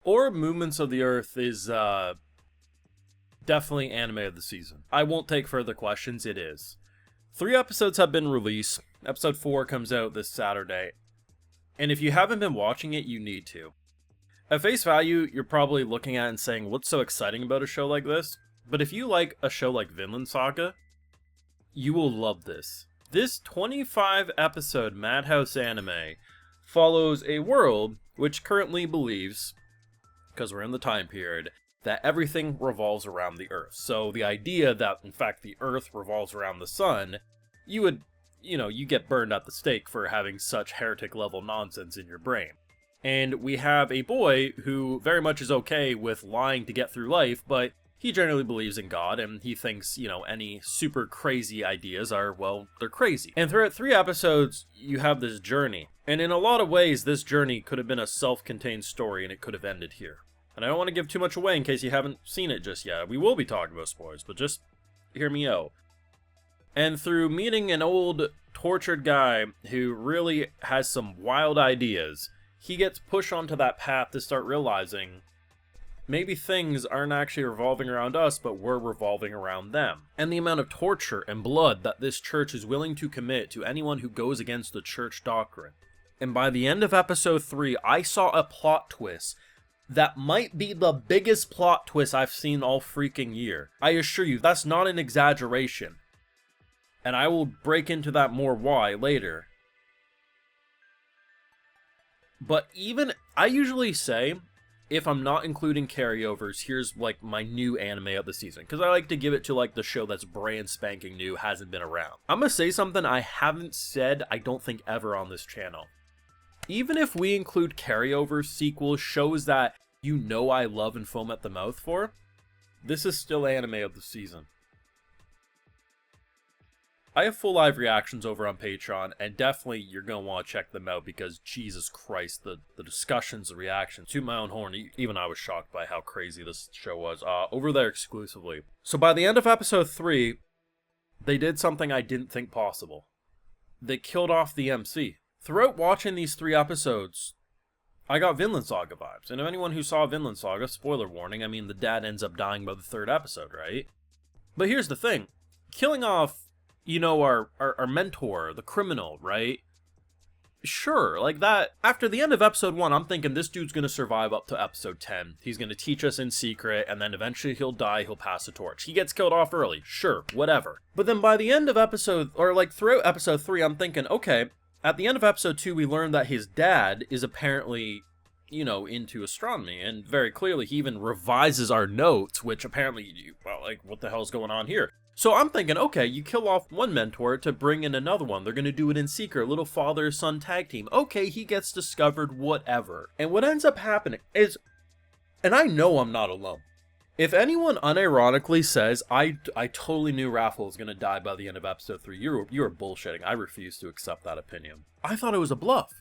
Orb Movements of the Earth is definitely anime of the season. I won't take further questions, it is. 3 episodes have been released. Episode 4 comes out this Saturday. And if you haven't been watching it, you need to. At face value, you're probably looking at it and saying, what's so exciting about a show like this? But if you like a show like Vinland Saga, you will love this. This 25 episode Madhouse anime follows a world which currently believes, because we're in the time period, that everything revolves around the Earth. So the idea that, in fact, the Earth revolves around the sun, you get burned at the stake for having such heretic-level nonsense in your brain. And we have a boy who very much is okay with lying to get through life, but he generally believes in God, and he thinks, any super crazy ideas are, well, they're crazy. And throughout 3 episodes, you have this journey. And in a lot of ways, this journey could have been a self-contained story, and it could have ended here. And I don't want to give too much away in case you haven't seen it just yet. We will be talking about spoilers, but just hear me out. And through meeting an old, tortured guy who really has some wild ideas, he gets pushed onto that path to start realizing maybe things aren't actually revolving around us, but we're revolving around them. And the amount of torture and blood that this church is willing to commit to anyone who goes against the church doctrine. And by the end of episode 3, I saw a plot twist that might be the biggest plot twist I've seen all freaking year. I assure you, that's not an exaggeration. And I will break into that more why later. But even, I usually say, if I'm not including carryovers, here's like my new anime of the season. Because I like to give it to like the show that's brand spanking new, hasn't been around. I'm gonna say something I haven't said, I don't think ever on this channel. Even if we include carryovers, sequels, shows that I love and foam at the mouth for, this is still anime of the season. I have full live reactions over on Patreon, and definitely you're going to want to check them out because, Jesus Christ, the discussions, the reactions, to my own horn, even I was shocked by how crazy this show was, over there exclusively. So by the end of episode 3, they did something I didn't think possible. They killed off the MC. Throughout watching these 3 episodes, I got Vinland Saga vibes. And if anyone who saw Vinland Saga, spoiler warning, I mean, the dad ends up dying by the 3rd episode, right? But here's the thing. Killing off, our mentor, the criminal, right? Sure, like that. After the end of episode 1, I'm thinking this dude's going to survive up to episode 10. He's going to teach us in secret, and then eventually he'll die, he'll pass the torch. He gets killed off early. Sure, whatever. But then by the end of throughout episode 3, I'm thinking, okay, at the end of episode 2, we learned that his dad is apparently, into astronomy. And very clearly, he even revises our notes, which apparently, what the hell's going on here? So I'm thinking, okay, you kill off one mentor to bring in another one. They're going to do it in secret. Little father-son tag team. Okay, he gets discovered, whatever. And what ends up happening is, and I know I'm not alone. If anyone unironically says, I totally knew Raffle was going to die by the end of episode 3, you're bullshitting. I refuse to accept that opinion. I thought it was a bluff.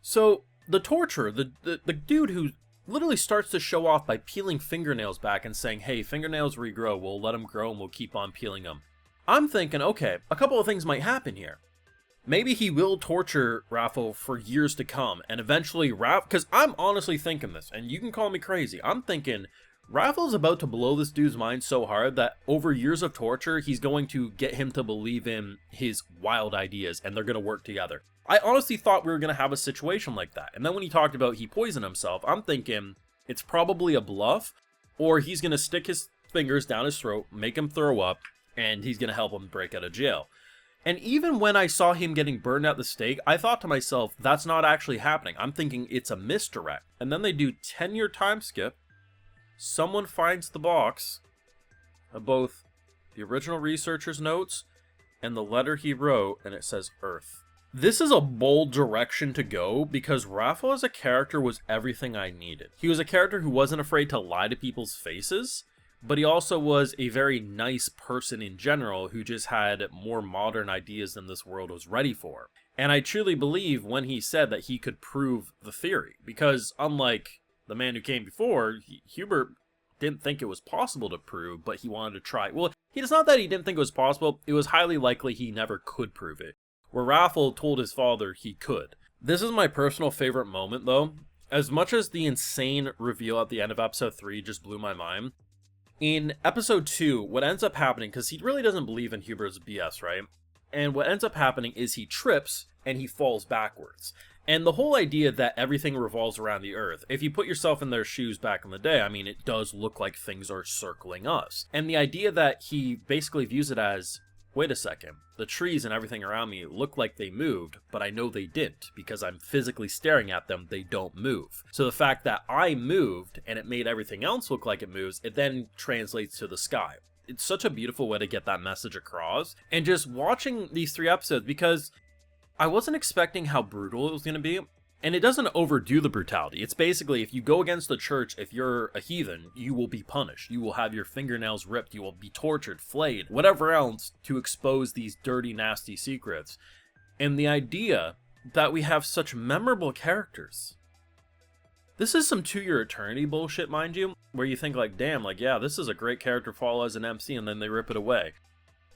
So, the torturer, the dude who literally starts to show off by peeling fingernails back and saying, hey, fingernails regrow, we'll let them grow and we'll keep on peeling them. I'm thinking, okay, a couple of things might happen here. Maybe he will torture Raffle for years to come, and eventually because I'm honestly thinking this, and you can call me crazy, I'm thinking Raffle's about to blow this dude's mind so hard that over years of torture, he's going to get him to believe in his wild ideas, and they're going to work together. I honestly thought we were going to have a situation like that. And then when he talked about he poisoned himself, I'm thinking it's probably a bluff, or he's going to stick his fingers down his throat, make him throw up, and he's going to help him break out of jail. And even when I saw him getting burned at the stake, I thought to myself, that's not actually happening. I'm thinking it's a misdirect. And then they do 10-year time skip. Someone finds the box of both the original researcher's notes and the letter he wrote, and it says Earth. This is a bold direction to go because Raffle as a character was everything I needed. He was a character who wasn't afraid to lie to people's faces, but he also was a very nice person in general who just had more modern ideas than this world was ready for. And I truly believe when he said that he could prove the theory, because unlike the man who came before, Hubert didn't think it was possible to prove, but he wanted to try. Well, it's not that he didn't think it was possible, it was highly likely he never could prove it. Where Raffle told his father he could. This is my personal favorite moment, though, As much as the insane reveal at the end of episode 3 just blew my mind, in episode 2, what ends up happening, because he really doesn't believe in Hubert's BS, right? And what ends up happening is he trips and he falls backwards. And the whole idea that everything revolves around the Earth, if you put yourself in their shoes back in the day, I mean, it does look like things are circling us. And the idea that he basically views it as, wait a second, the trees and everything around me look like they moved, but I know they didn't, because I'm physically staring at them, they don't move. So the fact that I moved, and it made everything else look like it moves, it then translates to the sky. It's such a beautiful way to get that message across. And just watching these 3 episodes, because I wasn't expecting how brutal it was going to be, and it doesn't overdo the brutality. It's basically, if you go against the church, if you're a heathen, you will be punished. You will have your fingernails ripped, you will be tortured, flayed, whatever else to expose these dirty, nasty secrets. And the idea that we have such memorable characters. This is some To Your Eternity bullshit, mind you, where you think like, damn, like, yeah, this is a great character follow as an MC, and then they rip it away.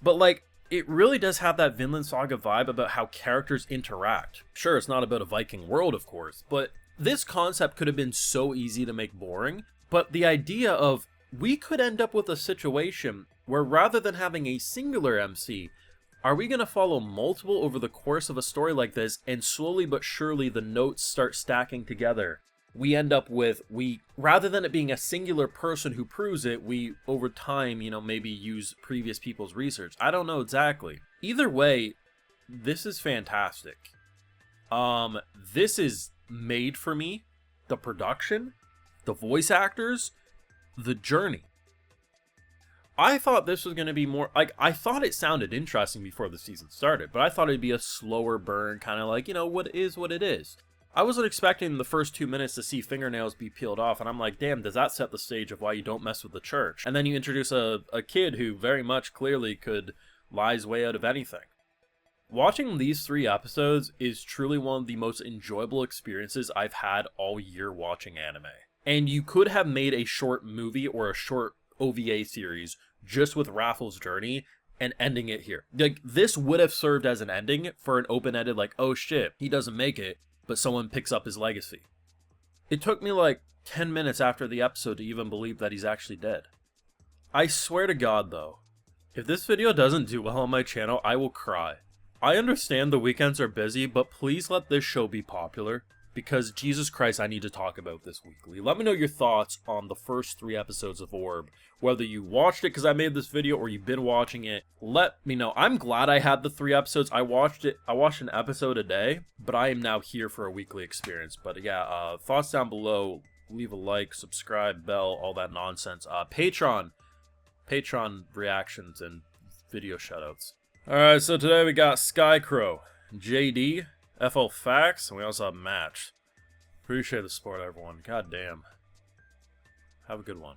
But like, it really does have that Vinland Saga vibe about how characters interact. Sure, it's not about a Viking world, of course, but this concept could have been so easy to make boring. But the idea of, we could end up with a situation where rather than having a singular MC, are we going to follow multiple over the course of a story like this, and slowly but surely the notes start stacking together? We end up with, rather than it being a singular person who proves it, we, over time, maybe use previous people's research. I don't know exactly. Either way, this is fantastic. This is made for me. The production, the voice actors, the journey. I thought this was going to be more, I thought it sounded interesting before the season started, but I thought it'd be a slower burn, kind of like, what is what it is. I wasn't expecting the first 2 minutes to see fingernails be peeled off, and I'm like, damn, does that set the stage of why you don't mess with the church? And then you introduce a kid who very much clearly could lie his way out of anything. Watching these 3 episodes is truly one of the most enjoyable experiences I've had all year watching anime. And you could have made a short movie or a short OVA series just with Raffles' journey and ending it here. Like, this would have served as an ending for an open-ended, like, oh shit, he doesn't make it, but someone picks up his legacy. It took me like 10 minutes after the episode to even believe that he's actually dead. I swear to God though, if this video doesn't do well on my channel, I will cry. I understand the weekends are busy, but please let this show be popular, because Jesus Christ, I need to talk about this weekly. Let me know your thoughts on the first 3 episodes of Orb. Whether you watched it because I made this video or you've been watching it, let me know. I'm glad I had the 3 episodes. I watched an episode a day, but I am now here for a weekly experience. But yeah, thoughts down below. Leave a like, subscribe, bell, all that nonsense. Patreon reactions and video shoutouts. Alright, so today we got Skycrow, JD, FL Facts, and we also have Match. Appreciate the support, everyone. God damn. Have a good one.